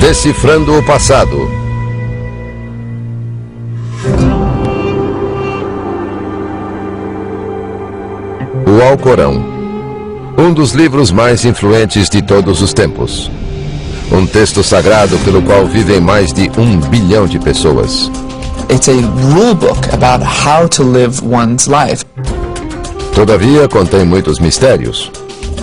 Decifrando o passado. O Alcorão, um dos livros mais influentes de todos os tempos. Um texto sagrado pelo qual vivem mais de 1 bilhão de pessoas. It's a rule book about how to live one's life. Todavia, contém muitos mistérios.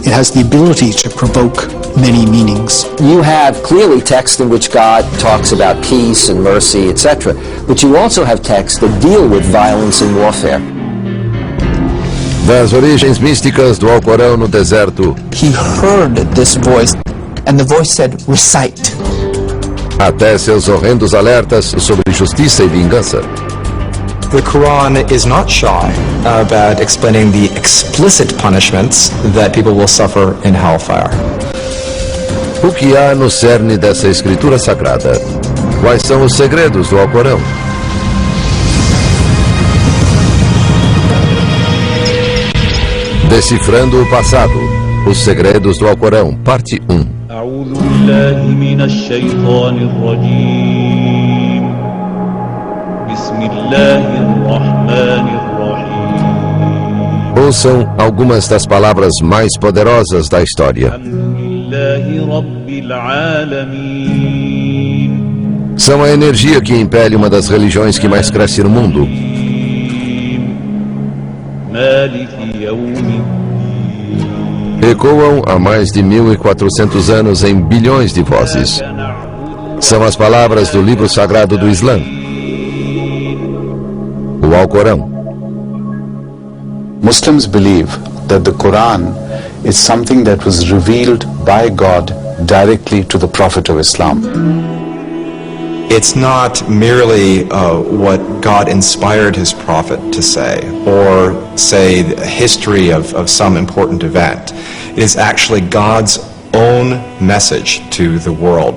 It has the ability to provoke many meanings. You have clearly text in which God talks about peace and mercy, etc. But you also have texts that deal with violence and warfare. Das origens místicas do Alcorão no deserto, He heard this voice, and the voice said, recite. até seus horrendos alertas sobre justiça e vingança. The Quran is not shy about explaining the explicit punishments that people will suffer in hellfire. O que há no cerne dessa escritura sagrada? Quais são os segredos do Alcorão? Decifrando o passado. Os segredos do Alcorão, parte 1. أعوذ بالله من الشيطان الرجيم بسم الله الرحمن الرحيم Ouçam algumas das palavras mais poderosas da história. الحمد لله رب العالمين São a energia que impele uma das religiões que mais cresce no mundo. مالك يوم الدين Ecoam há mais de 1400 anos em bilhões de vozes. São as palavras do livro sagrado do Islã, o Alcorão. Muslims believe that the Quran is something that was revealed by God directly to the Prophet of Islam. It's not merely what God inspired his prophet to say, or say a history of some important event. It is actually God's own message to the world.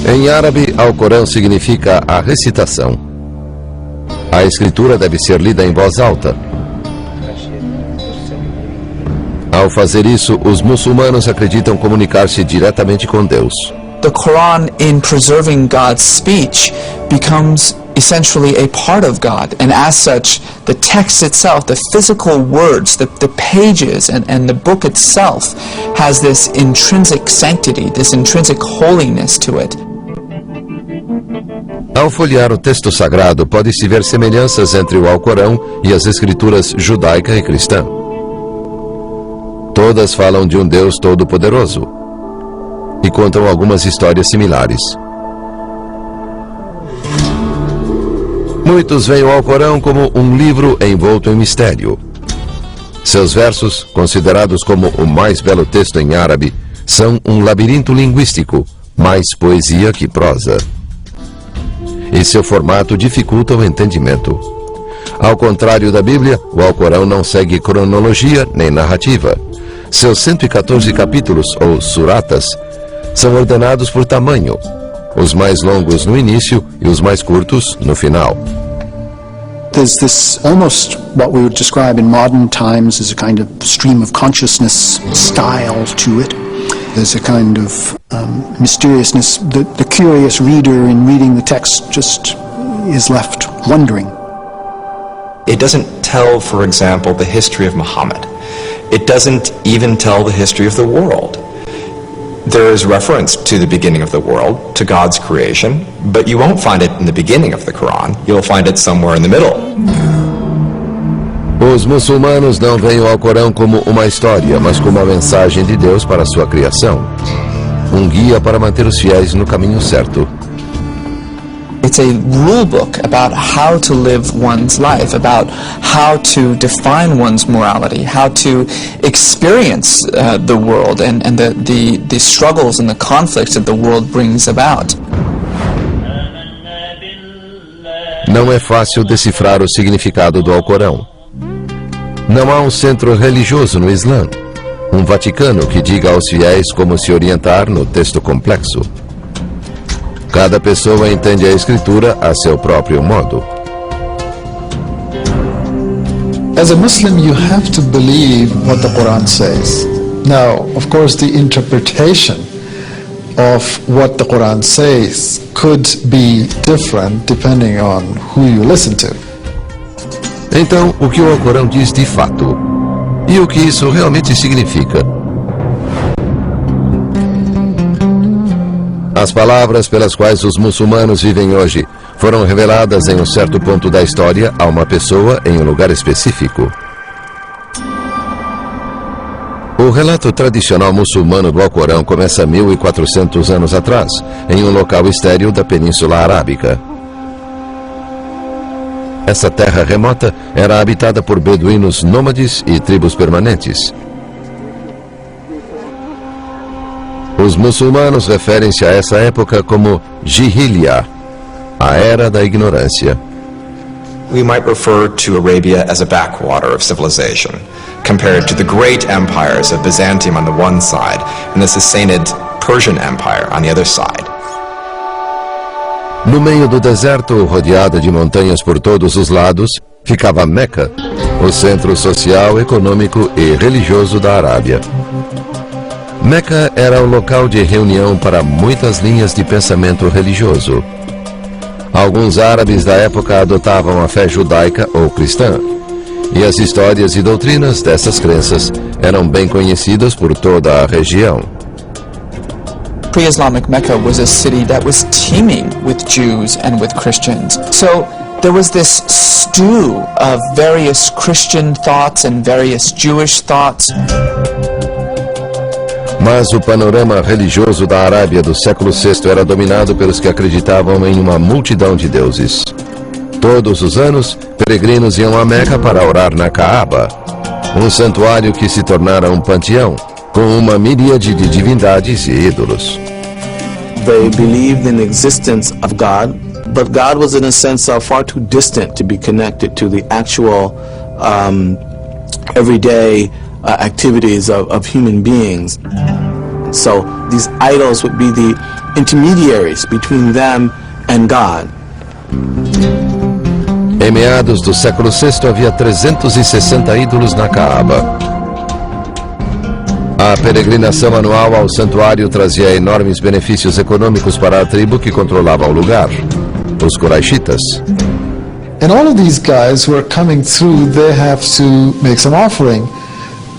Em árabe, Alcorão significa a recitação. A escritura deve ser lida em voz alta. Ao fazer isso, os muçulmanos acreditam comunicar-se diretamente com Deus. The Quran, in preserving God's speech, becomes essentially a part of God, and as such, the text itself, the physical words, the pages, and the book itself has this intrinsic sanctity, this intrinsic holiness to it. Ao folhear o texto sagrado, pode-se ver semelhanças entre o Alcorão e as escrituras judaica e cristã. Todas falam de um Deus todo-poderoso e contam algumas histórias similares. Muitos veem o Alcorão como um livro envolto em mistério. Seus versos, considerados como o mais belo texto em árabe, são um labirinto linguístico, mais poesia que prosa. E seu formato dificulta o entendimento. Ao contrário da Bíblia, o Alcorão não segue cronologia nem narrativa. Seus 114 capítulos, ou suratas, são ordenados por tamanho, os mais longos no início e os mais curtos no final. There's this almost what we would describe in modern times as a kind of stream of consciousness style to it. There's a kind of mysteriousness. The curious reader in reading the text just is left wondering. It doesn't tell, for example, the history of Muhammad. It doesn't even tell the history of the world. There is reference to the beginning of the world, to God's creation, but you won't find it in the beginning of the Quran. You'll find it somewhere in the middle. Os muçulmanos não veem o Alcorão como uma história, mas como uma mensagem de Deus para a sua criação. Um guia para manter os fiéis no caminho certo. It's a rule book about how to live one's life, about how to define one's morality, how to experience the world and the struggles and the conflicts that the world brings about. Não é fácil decifrar o significado do Alcorão. Não há um centro religioso no Islã, um Vaticano que diga aos fiéis como se orientar no texto complexo. Cada pessoa entende a escritura a seu próprio modo. As a Muslim, you have to believe what the Quran says. Now, of course, the interpretation of what the Quran says could be different depending on who you listen to. Então, o que o Alcorão diz de fato? E o que isso realmente significa? As palavras pelas quais os muçulmanos vivem hoje foram reveladas em um certo ponto da história a uma pessoa em um lugar específico. O relato tradicional muçulmano do Alcorão começa 1400 anos atrás, em um local estéril da Península Arábica. Essa terra remota era habitada por beduínos nômades e tribos permanentes. Os muçulmanos referem-se a essa época como Jahiliya, a era da ignorância. We might refer to Arabia as a backwater of civilization, compared to the great empires of Byzantium on the one side and the Sassanid Persian Empire on the other side. No meio do deserto, rodeada de montanhas por todos os lados, ficava Meca, o centro social, econômico e religioso da Arábia. Meca era o local de reunião para muitas linhas de pensamento religioso. Alguns árabes da época adotavam a fé judaica ou cristã, e as histórias e doutrinas dessas crenças eram bem conhecidas por toda a região. Pre-Islamic Mecca was a city that was teeming with Jews and with Christians. So there was this stew of various Christian thoughts and various Jewish thoughts. Mas o panorama religioso da Arábia do século VI era dominado pelos que acreditavam em uma multidão de deuses. Todos os anos, peregrinos iam a Meca para orar na Kaaba, um santuário que se tornara um panteão, com uma miríade de divindades e ídolos. They believed in the existence of God, but God was in a sense far too distant to be connected to the actual everyday activities of human beings. So these idols would be the intermediaries between them and God. Em meados do século VI havia 360 ídolos na Kaaba. A peregrinação anual ao santuário trazia enormes benefícios econômicos para a tribo que controlava o lugar, os Quraishitas. And all of these guys who are coming through, they have to make some offering.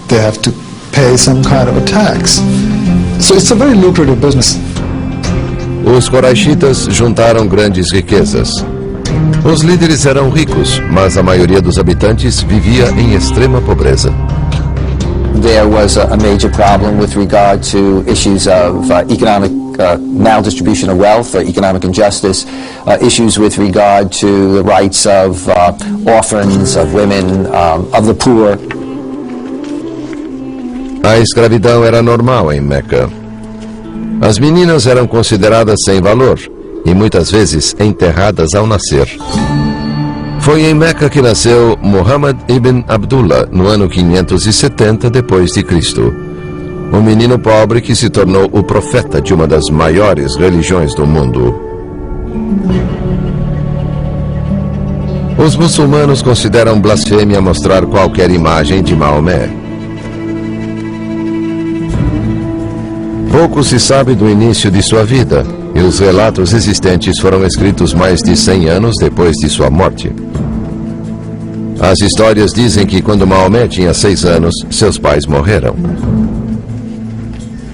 They have to pay some kind of a tax. So it's a very lucrative business. Os Quraishitas juntaram grandes riquezas. Os líderes eram ricos, mas a maioria dos habitantes vivia em extrema pobreza. There was a major problem with regard to issues of economic maldistribution of wealth, economic injustice, issues with regard to the rights of orphans, of women, of the poor. A escravidão era normal em Meca. As meninas eram consideradas sem valor e muitas vezes enterradas ao nascer. Foi em Meca que nasceu Muhammad ibn Abdullah no ano 570 depois de Cristo, um menino pobre que se tornou o profeta de uma das maiores religiões do mundo. Os muçulmanos consideram blasfêmia mostrar qualquer imagem de Maomé. Pouco se sabe do início de sua vida, e os relatos existentes foram escritos mais de 100 anos depois de sua morte. As histórias dizem que quando Maomé tinha 6 anos, seus pais morreram.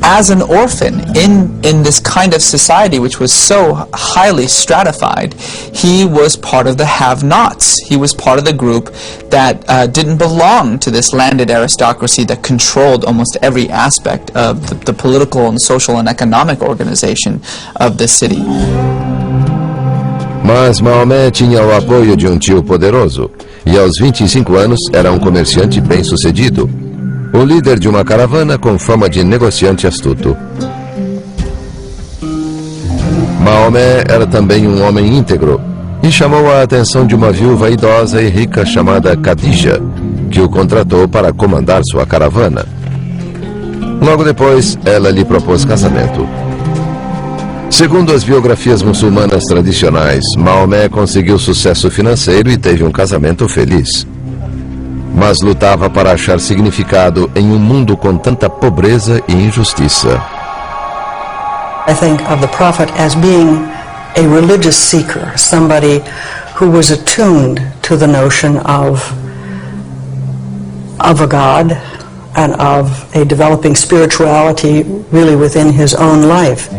As an orphan in this kind of society which was so highly stratified, he was part of the have-nots. He was part of the group that didn't belong to this landed aristocracy that controlled almost every aspect of the political and social and economic organization of the city. Mas Maomé tinha o apoio de um tio poderoso, e aos 25 anos era um comerciante bem-sucedido, o líder de uma caravana com fama de negociante astuto. Maomé era também um homem íntegro e chamou a atenção de uma viúva idosa e rica chamada Khadija, que o contratou para comandar sua caravana. Logo depois, ela lhe propôs casamento. Segundo as biografias muçulmanas tradicionais, Maomé conseguiu sucesso financeiro e teve um casamento feliz. Mas lutava para achar significado em um mundo com tanta pobreza e injustiça. I think of the prophet as being a religious seeker, somebody who was attuned to the notion of a God and of a developing spirituality really within his own life.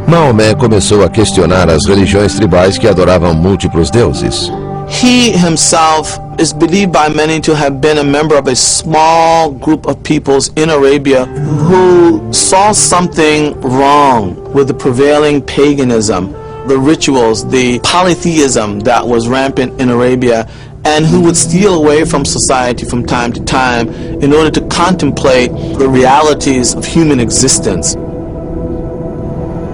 Maomé começou a questionar as religiões tribais que adoravam múltiplos deuses. He himself is believed by many to have been a member of a small group of peoples in Arabia who saw something wrong with the prevailing paganism, the rituals, the polytheism that was rampant in Arabia, and who would steal away from society from time to time in order to contemplate the realities of human existence.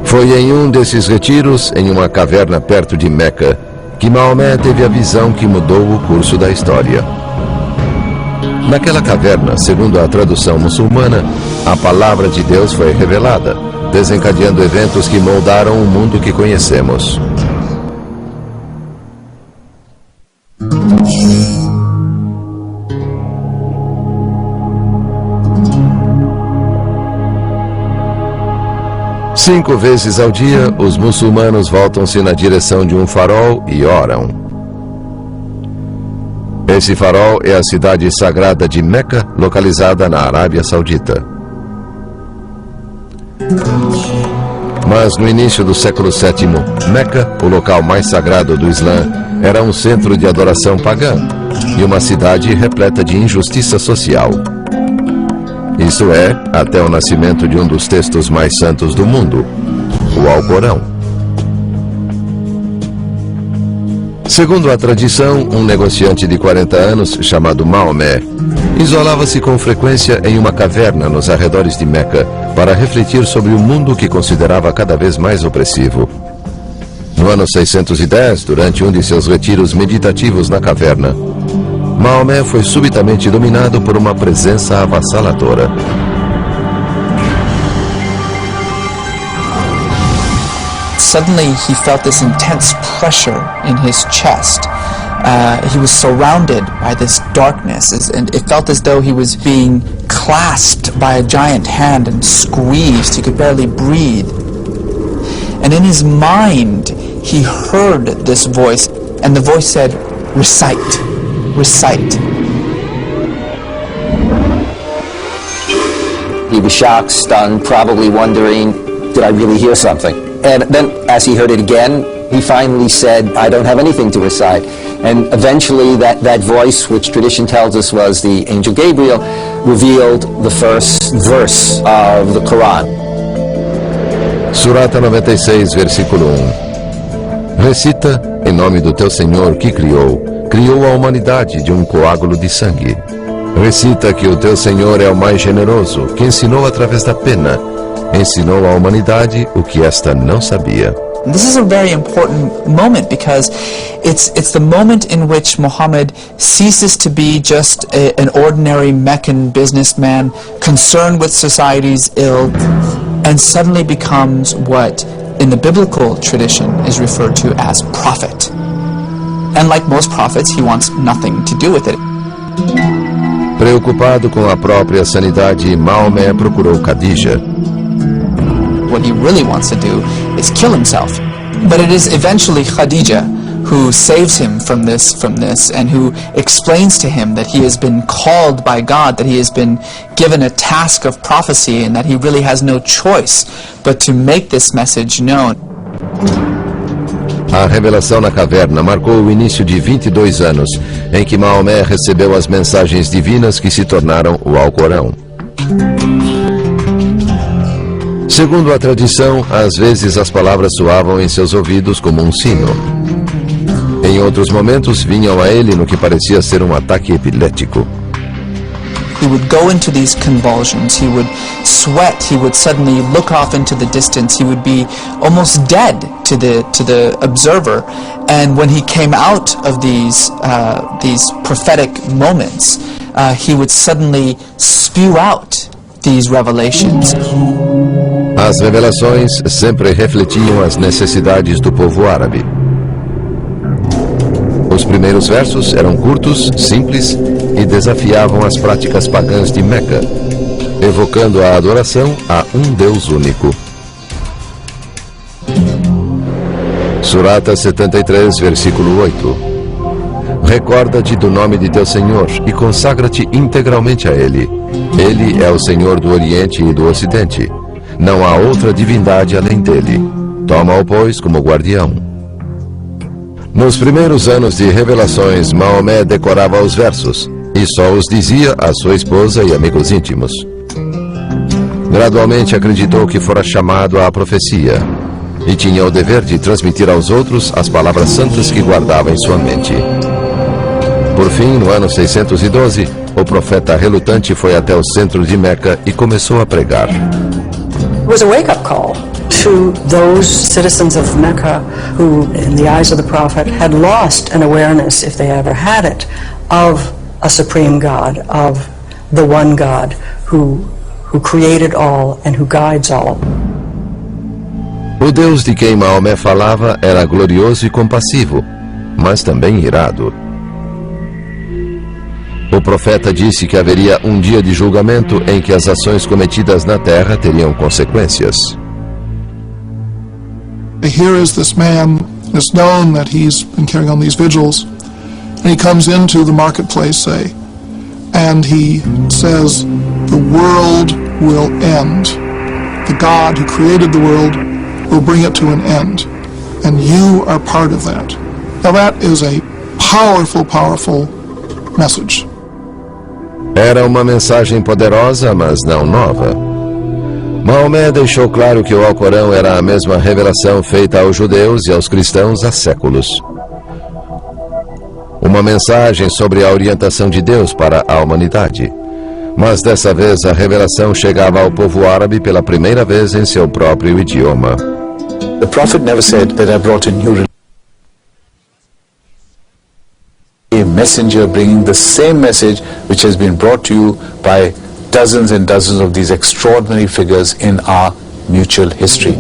Foi em desses retiros, em uma caverna perto de Meca, que Maomé teve a visão que mudou o curso da história. Naquela caverna, segundo a tradução muçulmana, a palavra de Deus foi revelada, desencadeando eventos que moldaram o mundo que conhecemos. Cinco vezes ao dia, os muçulmanos voltam-se na direção de um farol e oram. Esse farol é a cidade sagrada de Meca, localizada na Arábia Saudita. Mas no início do século VII, Meca, o local mais sagrado do Islã, era um centro de adoração pagã e uma cidade repleta de injustiça social. Isso é, até o nascimento de um dos textos mais santos do mundo, o Alcorão. Segundo a tradição, um negociante de 40 anos, chamado Maomé, isolava-se com frequência em uma caverna nos arredores de Meca para refletir sobre o mundo que considerava cada vez mais opressivo. No ano 610, durante um de seus retiros meditativos na caverna, Maomé foi subitamente dominado por uma presença avassaladora. Suddenly he felt this intense pressure in his chest. He was surrounded by this darkness, and it felt as though he was being clasped by a giant hand and squeezed. He could barely breathe. And in his mind, he heard this voice, and the voice said, "Recite, recite." He was shocked, stunned, probably wondering, did I really hear something? And then, as he heard it again, he finally said, I don't have anything to recite. And eventually that voice, which tradition tells us was the angel Gabriel, revealed the first verse of the Quran. Surata 96, versículo 1. Recita, em nome do teu Senhor que criou a humanidade de um coágulo de sangue. Recita que o teu Senhor é o mais generoso, que ensinou através da pena, ensinou à humanidade o que esta não sabia. This is a very important moment because it's the moment in which Muhammad ceases to be just an ordinary Meccan businessman concerned with society's ill and suddenly becomes what in the biblical tradition is referred to as prophet. And like most prophets, he wants nothing to do with it. Preocupado com a própria sanidade, Maomé procurou Khadija. What he really wants to do is kill himself. But it is eventually Khadija who saves him from this, and who explains to him that he has been called by God, that he has been given a task of prophecy, and that he really has no choice but to make this message known. A revelação na caverna marcou o início de 22 anos, em que Maomé recebeu as mensagens divinas que se tornaram o Alcorão. Segundo a tradição, às vezes as palavras soavam em seus ouvidos como um sino. Em outros momentos, vinham a ele no que parecia ser um ataque epilético. He would go into these convulsions, he would sweat, he would suddenly look off into the distance, he would be almost dead to the observer. And when he came out of these prophetic moments, he would suddenly spew out these revelations. As revelações sempre refletiam as necessidades do povo árabe. Os primeiros versos eram curtos, simples e desafiavam as práticas pagãs de Meca. evocando a adoração a um Deus único. Surata 73, versículo 8. Recorda-te do nome de teu Senhor e consagra-te integralmente a Ele. Ele é o Senhor do Oriente e do Ocidente. Não há outra divindade além dele. Toma-o, pois, como guardião. Nos primeiros anos de revelações, Maomé decorava os versos e só os dizia a sua esposa e amigos íntimos. Gradualmente acreditou que fora chamado à profecia e tinha o dever de transmitir aos outros as palavras santas que guardava em sua mente. Por fim, no ano 612, o profeta relutante foi até o centro de Meca e começou a pregar. It was a wake-up call to those citizens of Mecca who, in the eyes of the prophet, had lost an awareness, if they ever had it, of a supreme God, of the one God who created all and who guides all. O Deus de quem Maomé falava era glorioso e compassivo, mas também irado. O profeta disse que haveria um dia de julgamento em que as ações cometidas na terra teriam consequências. Here is this man, it's known that he's been carrying on these vigils, and he comes into the marketplace, say, and he says, the world will end. The God who created the world will bring it to an end, and you are part of that. Now that is a powerful, powerful message. Era uma mensagem poderosa, mas não nova. Maomé deixou claro que o Alcorão era a mesma revelação feita aos judeus e aos cristãos há séculos. Uma mensagem sobre a orientação de Deus para a humanidade. Mas dessa vez a revelação chegava ao povo árabe pela primeira vez em seu próprio idioma. The prophet never said that I brought a new religion. A messenger bringing the same message which has been brought to you by dozens and dozens of these extraordinary figures in our mutual history.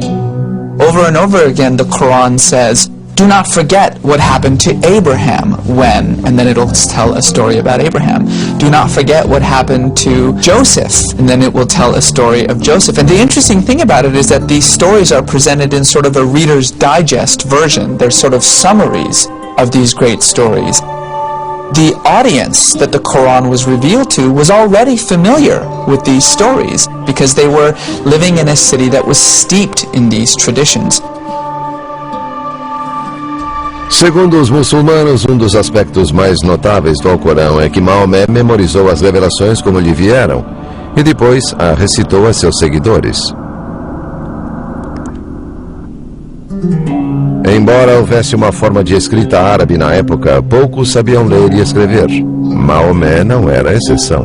Over and over again, the Quran says, do not forget what happened to Abraham when, and then it'll tell a story about Abraham. Do not forget what happened to Joseph, and then it will tell a story of Joseph. And the interesting thing about it is that these stories are presented in sort of a Reader's Digest version. They're sort of summaries of these great stories. The audience that the Quran was revealed to was already familiar with these stories because they were living in a city that was steeped in these traditions. Segundo os muçulmanos, um dos aspectos mais notáveis do Alcorão é que Maomé memorizou as revelações como lhe vieram e depois a recitou a seus seguidores. Embora houvesse uma forma de escrita árabe na época, poucos sabiam ler e escrever. Maomé não era exceção.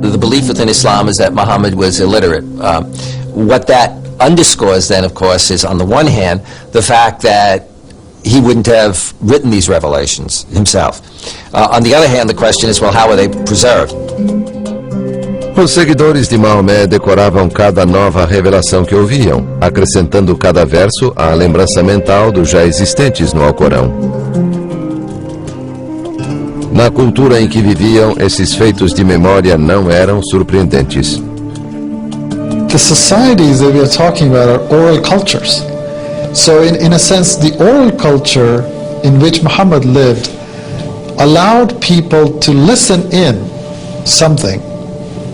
The belief within Islam is that Muhammad was illiterate. What that underscores then, of course, is on the one hand, the fact that he wouldn't have written these revelations himself. On the other hand, the question is, well, how were they preserved? Os seguidores de Maomé decoravam cada nova revelação que ouviam, acrescentando cada verso à lembrança mental dos já existentes no Alcorão. Na cultura em que viviam, esses feitos de memória não eram surpreendentes. The societies that we are talking about are oral cultures. So in a sense, the oral culture in which Muhammad lived allowed people to listen in something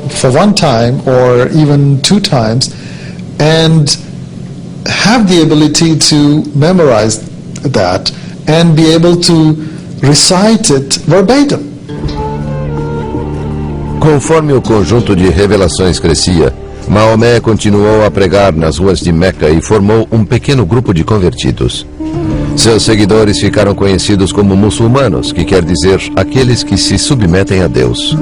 for one time or even two times and have the ability to memorize that and be able to recite it verbatim. Conforme o conjunto de revelações crescia, Maomé continuou a pregar nas ruas de Meca e formou um pequeno grupo de convertidos. Seus seguidores ficaram conhecidos como muçulmanos, que quer dizer aqueles que se submetem a Deus.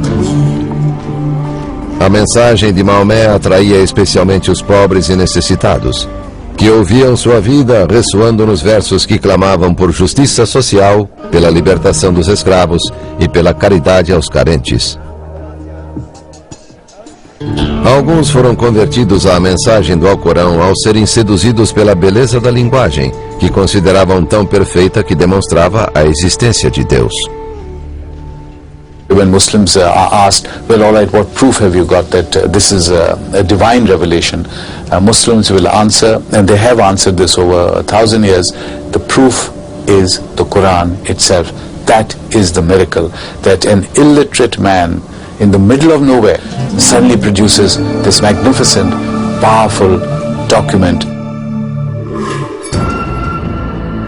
A mensagem de Maomé atraía especialmente os pobres e necessitados, que ouviam sua vida ressoando nos versos que clamavam por justiça social, pela libertação dos escravos e pela caridade aos carentes. Alguns foram convertidos à mensagem do Alcorão ao serem seduzidos pela beleza da linguagem, que consideravam tão perfeita que demonstrava a existência de Deus. When Muslims are asked, well, all right, what proof have you got that this is a divine revelation? Muslims will answer, and they have answered this over 1,000 years, the proof is the Quran itself. That is the miracle, that an illiterate man in the middle of nowhere suddenly produces this magnificent, powerful document.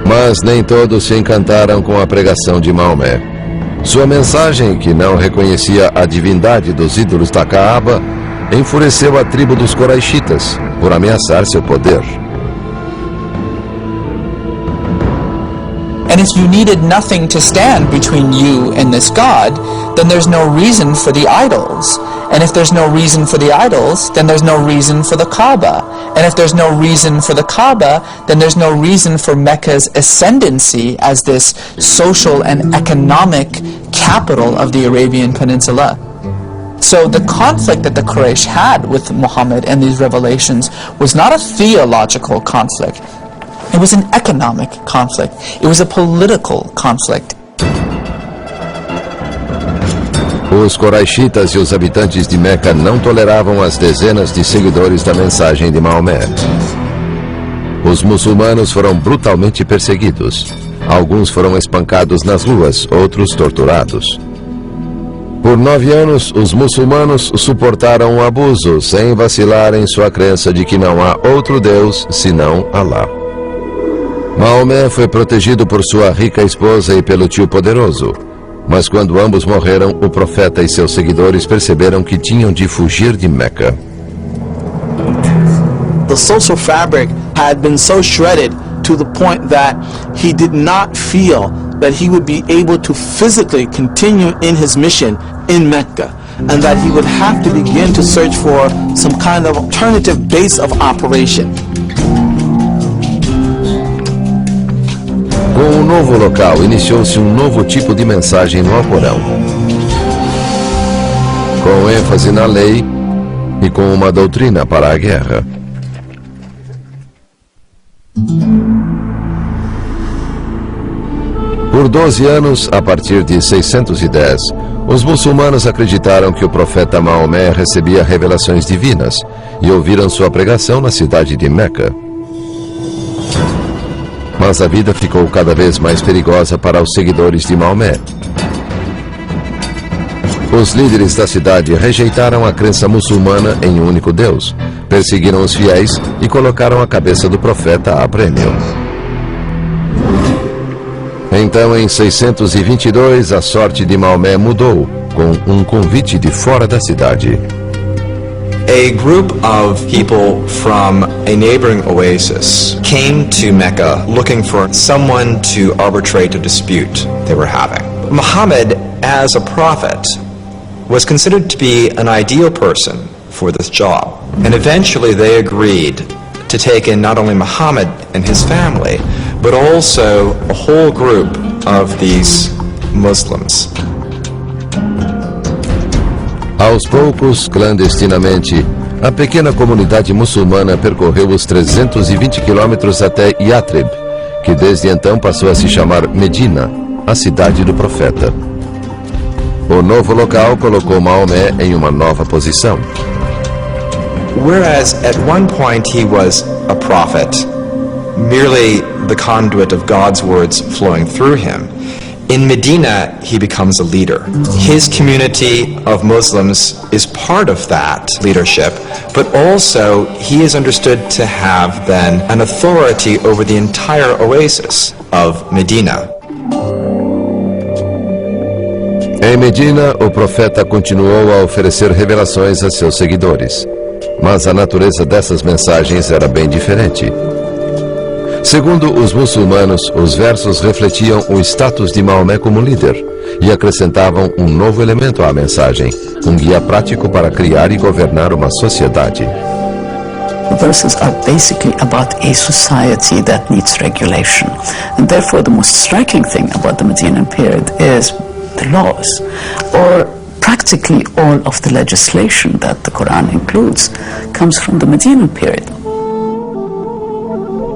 Mas nem todos se encantaram com a pregação de Maomé. Sua mensagem, que não reconhecia a divindade dos ídolos da Kaaba, enfureceu a tribo dos Quraishitas por ameaçar seu poder. And if you needed nothing to stand between you and this God, then there's no reason for the idols. And if there's no reason for the idols, then there's no reason for the Kaaba. And if there's no reason for the Kaaba, then there's no reason for Mecca's ascendancy as this social and economic capital of the Arabian Peninsula. So the conflict that the Quraysh had with Muhammad and these revelations was not a theological conflict. It was an economic conflict. It was a political conflict. Os Quraishitas e os habitantes de Meca não toleravam as dezenas de seguidores da mensagem de Maomé. Os muçulmanos foram brutalmente perseguidos. Alguns foram espancados nas ruas, outros torturados. Por 9 anos, os muçulmanos suportaram o abuso, sem vacilar em sua crença de que não há outro Deus senão Alá. Maomé foi protegido por sua rica esposa e pelo tio poderoso. Mas quando ambos morreram, o profeta e seus seguidores perceberam que tinham de fugir de Meca. The social fabric had been so shredded to the point that he did not feel that he would be able to physically continue in his mission in Mecca, and that he would have to begin to search for some kind of alternative base of operation. Com o novo local, iniciou-se um novo tipo de mensagem no Alcorão, com ênfase na lei e com uma doutrina para a guerra. Por 12 anos, a partir de 610, os muçulmanos acreditaram que o profeta Maomé recebia revelações divinas e ouviram sua pregação na cidade de Meca. Mas a vida ficou cada vez mais perigosa para os seguidores de Maomé. Os líderes da cidade rejeitaram a crença muçulmana em um único Deus, perseguiram os fiéis e colocaram a cabeça do profeta a prêmio. Então, em 622, a sorte de Maomé mudou, com um convite de fora da cidade. A group of people from a neighboring oasis came to Mecca looking for someone to arbitrate a dispute they were having. Muhammad, as a prophet, was considered to be an ideal person for this job. And eventually they agreed to take in not only Muhammad and his family, but also a whole group of these Muslims. Aos poucos, clandestinamente, a pequena comunidade muçulmana percorreu os 320 quilômetros até Yatrib, que desde então passou a se chamar Medina, a cidade do profeta. O novo local colocou Maomé em uma nova posição. Whereas at one point he was a prophet, merely the conduit of God's words flowing through him, in Medina he becomes a leader. His community of Muslims is part of that leadership, but also he is understood to have then an authority over the entire oasis of Medina. Em Medina, o profeta continuou a oferecer revelações a seus seguidores, mas a natureza dessas mensagens era bem diferente. Segundo os muçulmanos, os versos refletiam o status de Maomé como líder e acrescentavam um novo elemento à mensagem, um guia prático para criar e governar uma sociedade. The verses are basically about a society that needs regulation, and therefore the most striking thing about the Medinan period is the laws, or practically all of the legislation that the Quran includes comes from the Medinan period.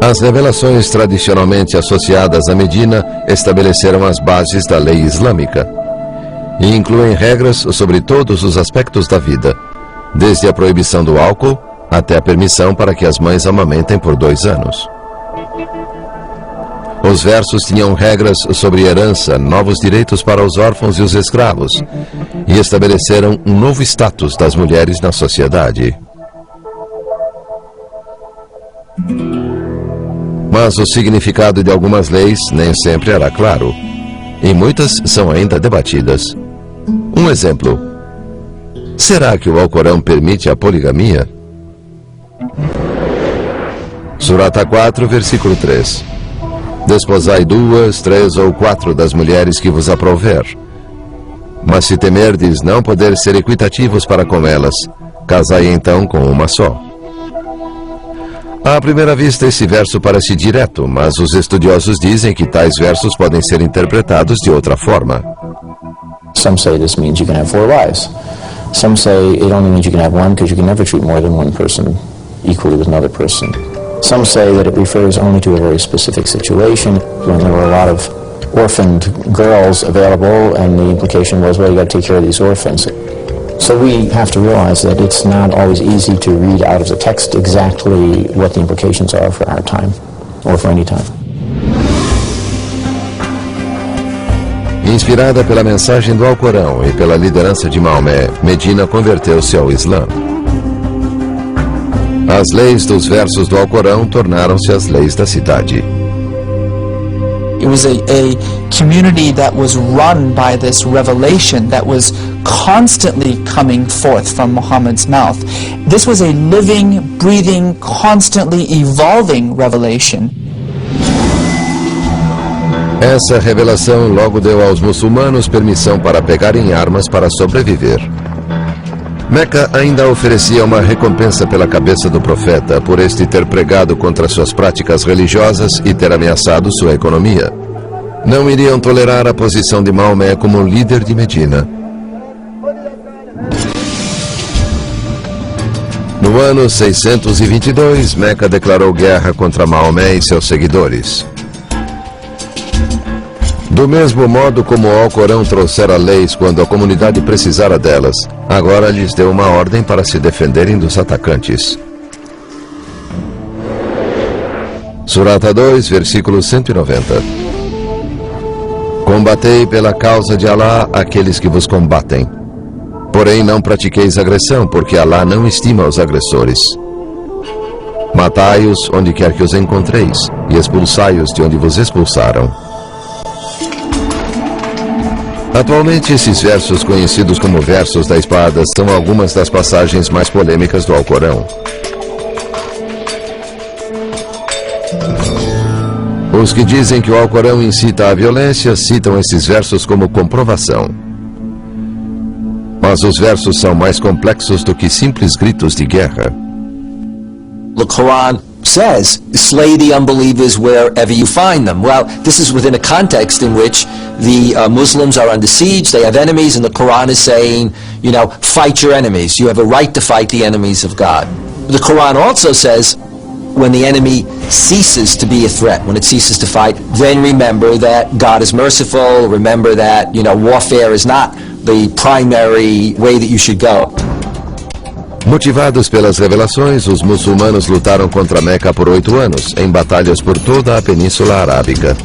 As revelações tradicionalmente associadas a Medina estabeleceram as bases da lei islâmica. e incluem regras sobre todos os aspectos da vida, desde a proibição do álcool até a permissão para que as mães amamentem por 2 anos. Os versos tinham regras sobre herança, novos direitos para os órfãos e os escravos, e estabeleceram um novo status das mulheres na sociedade. Mas o significado de algumas leis nem sempre era claro, e muitas são ainda debatidas. Um exemplo: será que o Alcorão permite a poligamia? Surata 4, versículo 3. Desposai 2, 3 ou 4 das mulheres que vos aprouver. Mas se temerdes não poder ser equitativos para com elas, casai então com uma só. À primeira vista, esse verso parece direto, mas os estudiosos dizem que tais versos podem ser interpretados de outra forma. Some say this means you can have 4 wives. Some say it only means you can have one because you can never treat more than one person equally with another person. Some say that it refers only to a very specific situation when there were a lot of orphaned girls available, and the implication was, well, you got to take care of these orphans. So we have to realize that it's not always easy to read out of the text exactly what the implications are for our time, or for any time. Inspirada pela mensagem do Alcorão e pela liderança de Maomé, Medina converteu-se ao Islã. As leis dos versos do Alcorão tornaram-se as leis da cidade. It was a community that was run by this revelation that was constantly coming forth from Muhammad's mouth. This was a living, breathing, constantly evolving revelation. Essa revelação logo deu aos muçulmanos permissão para pegarem armas para sobreviver. Meca ainda oferecia uma recompensa pela cabeça do profeta por este ter pregado contra suas práticas religiosas e ter ameaçado sua economia. Não iriam tolerar a posição de Maomé como líder de Medina. No ano 622, Meca declarou guerra contra Maomé e seus seguidores. Do mesmo modo como o Alcorão trouxera leis quando a comunidade precisara delas, agora lhes deu uma ordem para se defenderem dos atacantes. Surata 2, versículo 190. Combatei pela causa de Alá aqueles que vos combatem. Porém não pratiqueis agressão, porque Alá não estima os agressores. Matai-os onde quer que os encontreis, e expulsai-os de onde vos expulsaram. Atualmente, esses versos, conhecidos como versos da espada, são algumas das passagens mais polêmicas do Alcorão. Os que dizem que o Alcorão incita à violência citam esses versos como comprovação. Mas os versos são mais complexos do que simples gritos de guerra. The Quran says, slay the unbelievers wherever you find them. Well, this is within a context in which the Muslims are under siege, they have enemies, and the Quran is saying, you know, fight your enemies. You have a right to fight the enemies of God. The Quran also says, when the enemy ceases to be a threat, when it ceases to fight, then remember that God is merciful, remember that, you know, warfare is not the primary way that you should go. Motivados pelas revelações, os muçulmanos lutaram contra Meca por 8 anos, em batalhas por toda a Península Arábica.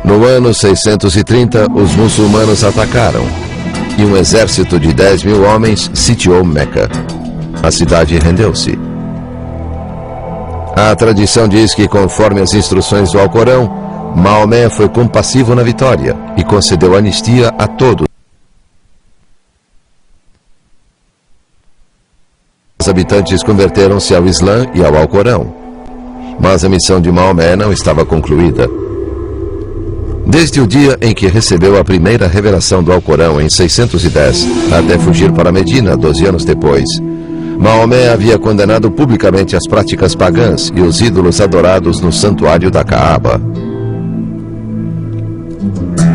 No ano 630, os muçulmanos atacaram, e um exército de 10.000 homens sitiou Meca. A cidade rendeu-se. A tradição diz que, conforme as instruções do Alcorão, Maomé foi compassivo na vitória e concedeu anistia a todos. Os habitantes converteram-se ao Islã e ao Alcorão, mas a missão de Maomé não estava concluída. Desde o dia em que recebeu a primeira revelação do Alcorão em 610, até fugir para Medina 12 anos depois, Maomé havia condenado publicamente as práticas pagãs e os ídolos adorados no santuário da Caaba.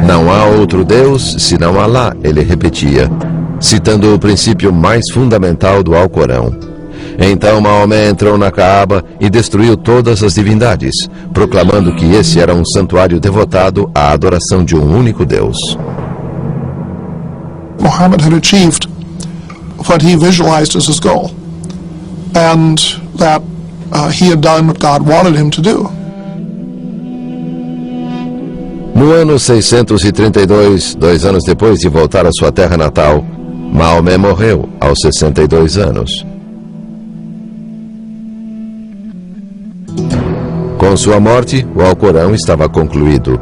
Não há outro Deus senão Alá, ele repetia, citando o princípio mais fundamental do Alcorão. Então Maomé entrou na Caaba e destruiu todas as divindades, proclamando que esse era um santuário devotado à adoração de um único Deus. Muhammad had achieved what he visualized as his goal, and that he had done what God wanted him to do. No ano 632, 2 anos depois de voltar à sua terra natal, Maomé morreu aos 62 anos. Com sua morte, o Alcorão estava concluído.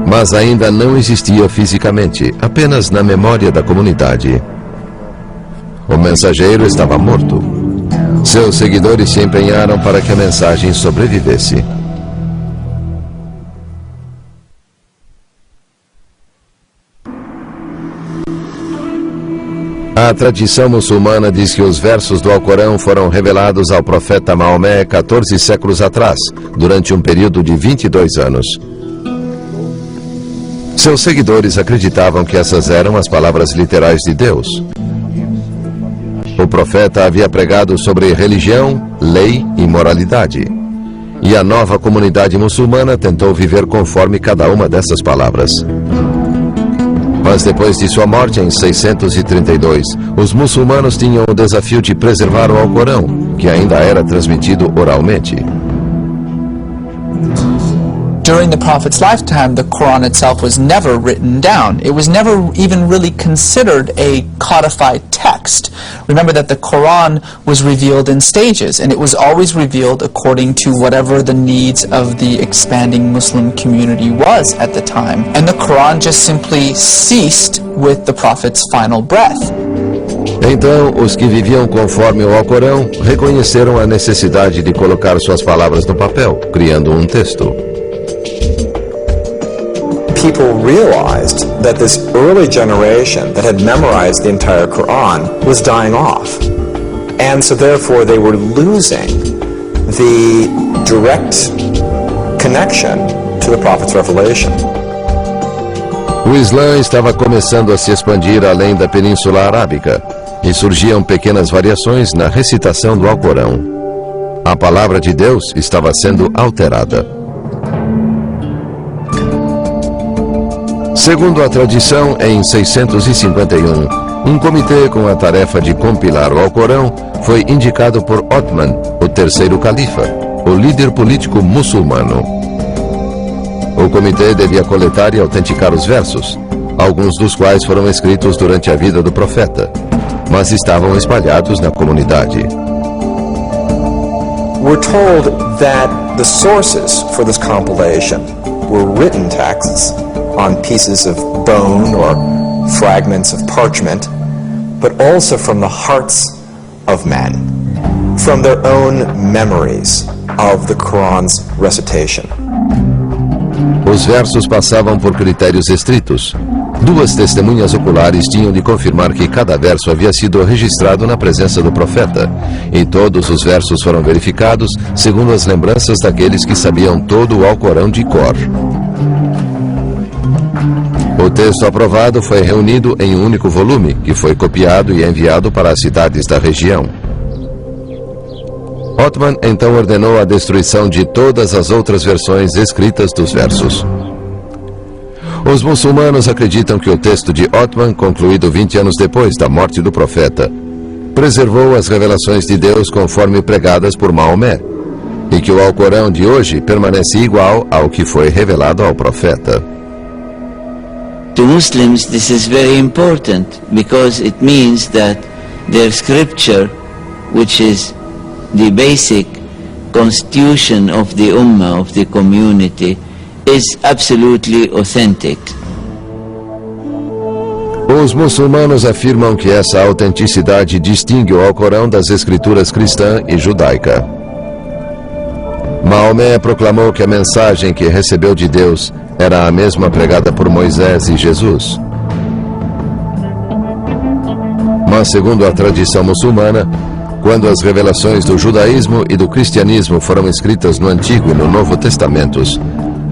Mas ainda não existia fisicamente, apenas na memória da comunidade. O mensageiro estava morto. Seus seguidores se empenharam para que a mensagem sobrevivesse. A tradição muçulmana diz que os versos do Alcorão foram revelados ao profeta Maomé 14 séculos atrás, durante um período de 22 anos. Seus seguidores acreditavam que essas eram as palavras literais de Deus. O profeta havia pregado sobre religião, lei e moralidade. E a nova comunidade muçulmana tentou viver conforme cada uma dessas palavras. Mas depois de sua morte em 632, os muçulmanos tinham o desafio de preservar o Alcorão, que ainda era transmitido oralmente. During the Prophet's lifetime, the Quran itself was never written down. It was never even really considered a codified text. Remember that the Quran was revealed in stages, and it was always revealed according to whatever the needs of the expanding Muslim community was at the time. And the Quran just simply ceased with the Prophet's final breath. Então, os que viviam conforme o Alcorão reconheceram a necessidade de colocar suas palavras no papel, criando um texto. People realized that this early generation that had memorized the entire Quran was dying off. And so therefore they were losing the direct connection to the Prophet's revelation. O Islã estava começando a se expandir além da Península Arábica e surgiam pequenas variações na recitação do Alcorão. A palavra de Deus estava sendo alterada. Segundo a tradição, em 651, um comitê com a tarefa de compilar o Alcorão foi indicado por Othman, o terceiro califa, o líder político muçulmano. O comitê devia coletar e autenticar os versos, alguns dos quais foram escritos durante a vida do profeta, mas estavam espalhados na comunidade. We're told that the sources for this compilation were written texts on pieces of bone or fragments of parchment, but also from the hearts of men, from their own memories of the Quran's recitation. Os versos passavam por critérios estritos. Duas testemunhas oculares tinham de confirmar que cada verso havia sido registrado na presença do profeta, e todos os versos foram verificados segundo as lembranças daqueles que sabiam todo o Alcorão de cor. O texto aprovado foi reunido em um único volume, que foi copiado e enviado para as cidades da região. Othman então ordenou a destruição de todas as outras versões escritas dos versos. Os muçulmanos acreditam que o texto de Othman, concluído 20 anos depois da morte do profeta, preservou as revelações de Deus conforme pregadas por Maomé, e que o Alcorão de hoje permanece igual ao que foi revelado ao profeta. To Muslims, this is very important because it means that their scripture, which is the basic constitution of the ummah, of the community, is absolutely authentic. Os muçulmanos afirmam que essa autenticidade distingue o Alcorão das escrituras cristã e judaica. Maomé proclamou que a mensagem que recebeu de Deus era a mesma pregada por Moisés e Jesus. Mas, segundo a tradição muçulmana, quando as revelações do judaísmo e do cristianismo foram escritas no Antigo e no Novo Testamentos,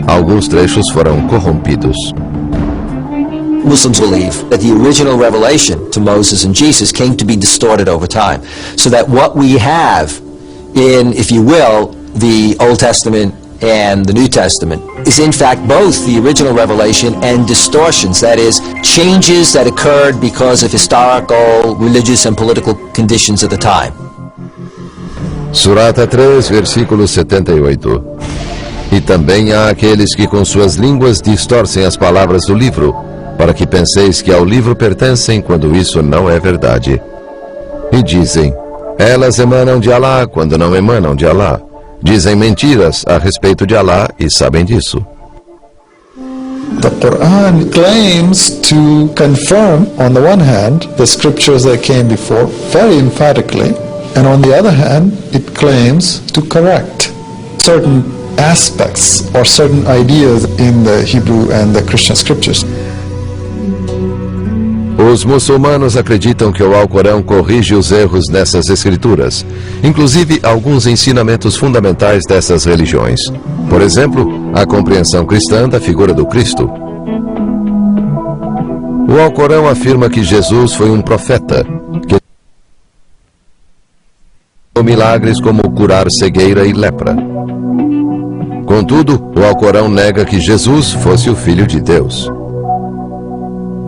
alguns trechos foram corrompidos. Muslims believe that the original revelation to Moses and Jesus came to be distorted over time. So that what we have in, if you will, the Old Testament and the New Testament is in fact both the original revelation and distortions, that is, changes that occurred because of historical, religious and political conditions at the time. Surata 3, versículo 78. E também há aqueles que com suas línguas distorcem as palavras do livro, para que penseis que ao livro pertencem, quando isso não é verdade. E dizem, elas emanam de Alá, quando não emanam de Alá. Dizem mentiras a respeito de Alá e sabem disso. The Quran claims to confirm, on the one hand, the scriptures that came before very emphatically, and on the other hand, it claims to correct certain aspects or certain ideas in the Hebrew and the Christian scriptures. Os muçulmanos acreditam que o Alcorão corrige os erros nessas escrituras, inclusive alguns ensinamentos fundamentais dessas religiões. Por exemplo, a compreensão cristã da figura do Cristo. O Alcorão afirma que Jesus foi um profeta, que fez milagres como curar cegueira e lepra. Contudo, o Alcorão nega que Jesus fosse o Filho de Deus.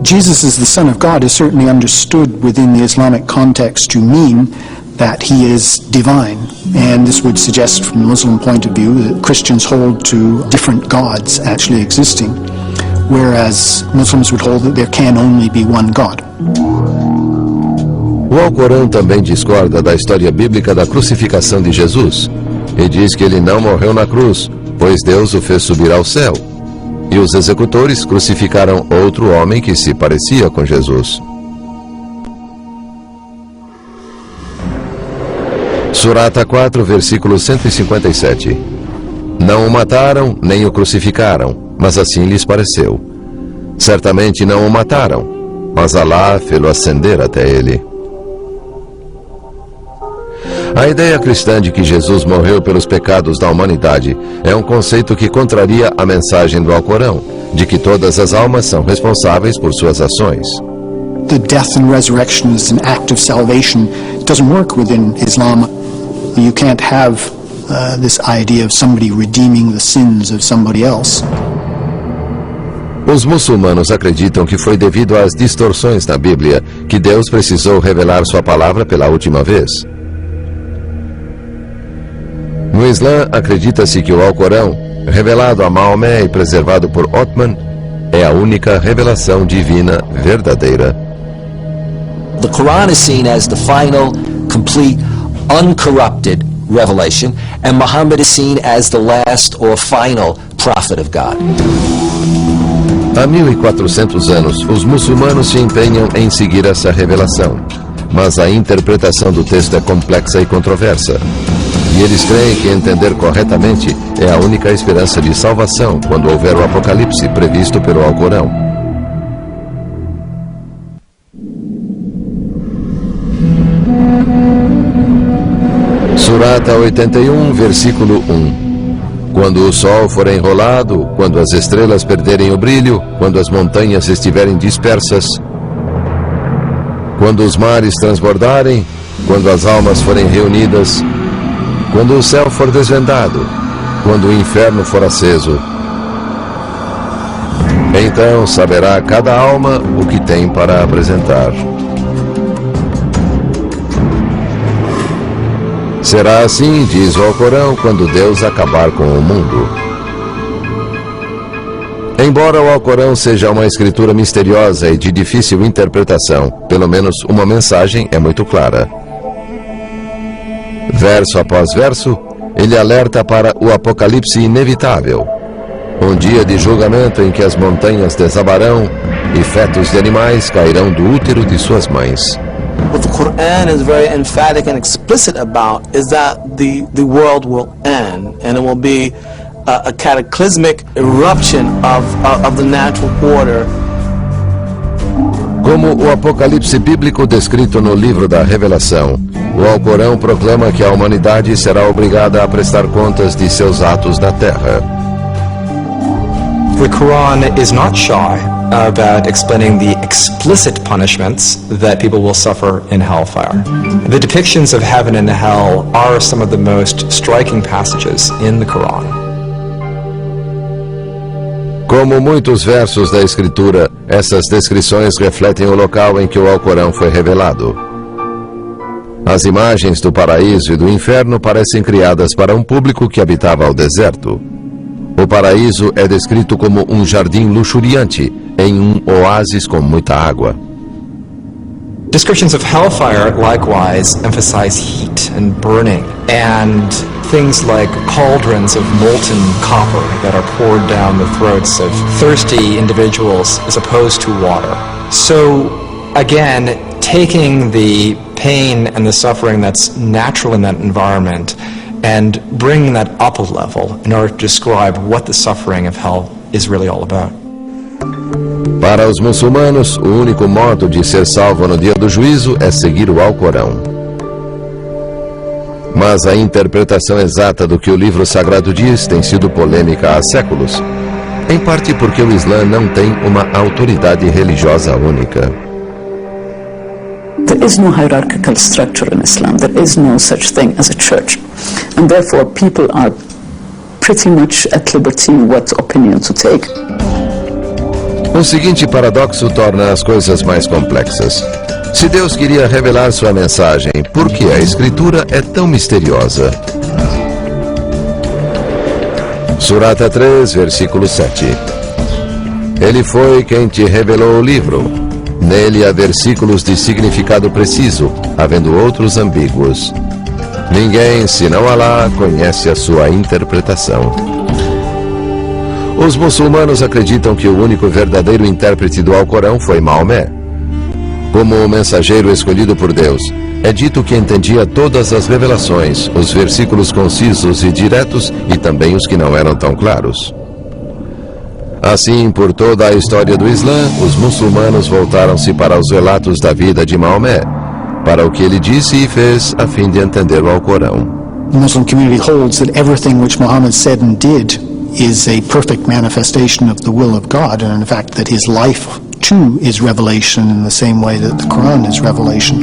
Jesus as the Son of God is certainly understood within the Islamic context to mean that he is divine. And this would suggest from the Muslim point of view that Christians hold to different gods actually existing, whereas Muslims would hold that there can only be one God. O Alcorão também discorda da história bíblica da crucificação de Jesus e diz que ele não morreu na cruz, pois Deus o fez subir ao céu. E os executores crucificaram outro homem que se parecia com Jesus. Surata 4, versículo 157. Não o mataram, nem o crucificaram, mas assim lhes pareceu. Certamente não o mataram, mas Alá fê-lo ascender até ele. A ideia cristã de que Jesus morreu pelos pecados da humanidade é um conceito que contraria a mensagem do Alcorão, de que todas as almas são responsáveis por suas ações. The death and resurrection is an act of salvation. It doesn't work within Islam. You can't have this idea of somebody redeeming the sins of somebody else. Os muçulmanos acreditam que foi devido às distorções na Bíblia que Deus precisou revelar sua palavra pela última vez. No Islã, acredita-se que o Alcorão, revelado a Maomé e preservado por Othman, é a única revelação divina verdadeira. The Quran is seen as the final, complete, uncorrupted revelation, and Muhammad is seen as the last or final prophet of God. Há 1400 anos, os muçulmanos se empenham em seguir essa revelação, mas a interpretação do texto é complexa e controversa. E eles creem que entender corretamente é a única esperança de salvação quando houver o apocalipse previsto pelo Alcorão. Surata 81, versículo 1. Quando o sol for enrolado, quando as estrelas perderem o brilho, quando as montanhas estiverem dispersas, quando os mares transbordarem, quando as almas forem reunidas, quando o céu for desvendado, quando o inferno for aceso, então saberá cada alma o que tem para apresentar. Será assim, diz o Alcorão, quando Deus acabar com o mundo. Embora o Alcorão seja uma escritura misteriosa e de difícil interpretação, pelo menos uma mensagem é muito clara. Verso após verso, ele alerta para o apocalipse inevitável, um dia de julgamento em que as montanhas desabarão e fetos de animais cairão do útero de suas mães. What the Quran is very emphatic and explicit about is that the world will end, and it will be a cataclysmic eruption of the natural order. Como o apocalipse bíblico descrito no livro da Revelação, o Alcorão proclama que a humanidade será obrigada a prestar contas de seus atos na Terra. The Quran is not shy about explaining the explicit punishments that people will suffer in hellfire. The depictions of heaven and hell are some of the most striking passages in the Quran. Como muitos versos da Escritura, essas descrições refletem o local em que o Alcorão foi revelado. As imagens do paraíso e do inferno parecem criadas para um público que habitava o deserto. O paraíso é descrito como um jardim luxuriante em um oásis com muita água. Descriptions of hellfire likewise emphasize heat and burning, and things like cauldrons of molten copper that are poured down the throats of thirsty individuals as opposed to water. So, again, taking the pain and the suffering that's natural in that environment and bringing that up a level in order to describe what the suffering of hell is really all about. Para os muçulmanos, o único modo de ser salvo no dia do juízo é seguir o Alcorão. Mas a interpretação exata do que o livro sagrado diz tem sido polêmica há séculos, em parte porque o Islã não tem uma autoridade religiosa única. There is no hierarchical structure in Islam. There is no such thing as a church. And therefore people are pretty much at liberty what opinion to take. O seguinte paradoxo torna as coisas mais complexas. Se Deus queria revelar sua mensagem, por que a Escritura é tão misteriosa? Surata 3, versículo 7. Ele foi quem te revelou o livro. Nele há versículos de significado preciso, havendo outros ambíguos. Ninguém, senão Alá, conhece a sua interpretação. Os muçulmanos acreditam que o único verdadeiro intérprete do Alcorão foi Maomé. Como o mensageiro escolhido por Deus, é dito que entendia todas as revelações, os versículos concisos e diretos e também os que não eram tão claros. Assim, por toda a história do Islã, os muçulmanos voltaram-se para os relatos da vida de Maomé, para o que ele disse e fez a fim de entender o Alcorão. The Muslim community holds that everything which Muhammad said and did is a perfect manifestation of the will of God, and in fact that his life too is revelation in the same way that the Quran is revelation.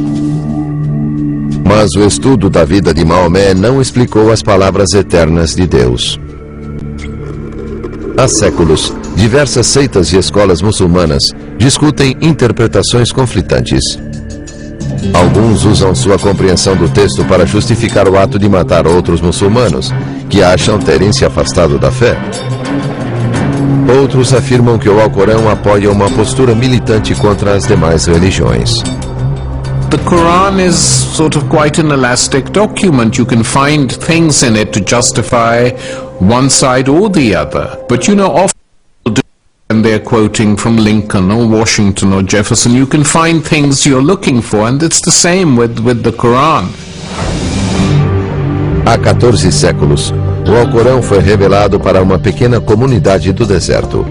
Mas o estudo da vida de Maomé não explicou as palavras eternas de Deus. Há séculos, diversas seitas e escolas muçulmanas discutem interpretações conflitantes. Alguns usam sua compreensão do texto para justificar o ato de matar outros muçulmanos, que acham terem se afastado da fé. Outros afirmam que o Alcorão apoia uma postura militante contra as demais religiões. The Quran is sort of quite an elastic document. You can find things in it to justify one side or the other. But you know, often when they're quoting from Lincoln or Washington or Jefferson, you can find things you're looking for, and it's the same with the Quran. Há 14 séculos, o Alcorão foi revelado para uma pequena comunidade do deserto.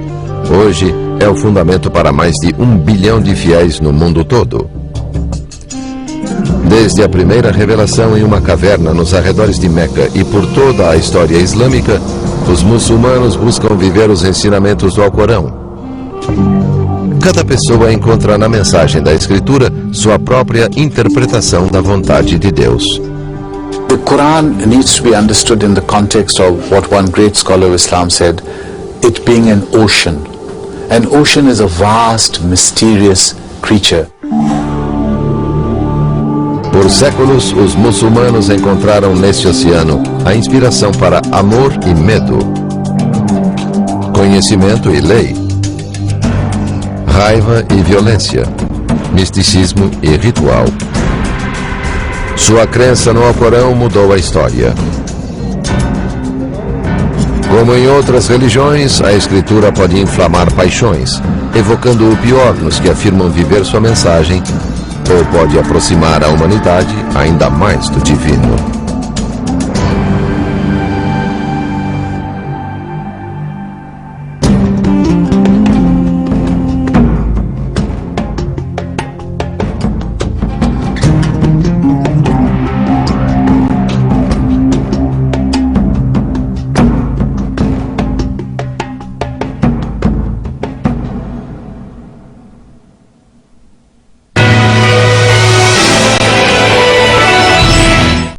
Hoje, é o fundamento para mais de 1 bilhão de fiéis no mundo todo. Desde a primeira revelação em uma caverna nos arredores de Meca e por toda a história islâmica, os muçulmanos buscam viver os ensinamentos do Alcorão. Cada pessoa encontra na mensagem da Escritura sua própria interpretação da vontade de Deus. The Quran needs to be understood in the context of what one great scholar of Islam said, it being an ocean. An ocean is a vast, mysterious creature. Por séculos, os muçulmanos encontraram nesse oceano a inspiração para amor e medo, conhecimento e lei, raiva e violência, misticismo e ritual. Sua crença no Alcorão mudou a história. Como em outras religiões, a Escritura pode inflamar paixões, evocando o pior nos que afirmam viver sua mensagem, ou pode aproximar a humanidade ainda mais do divino.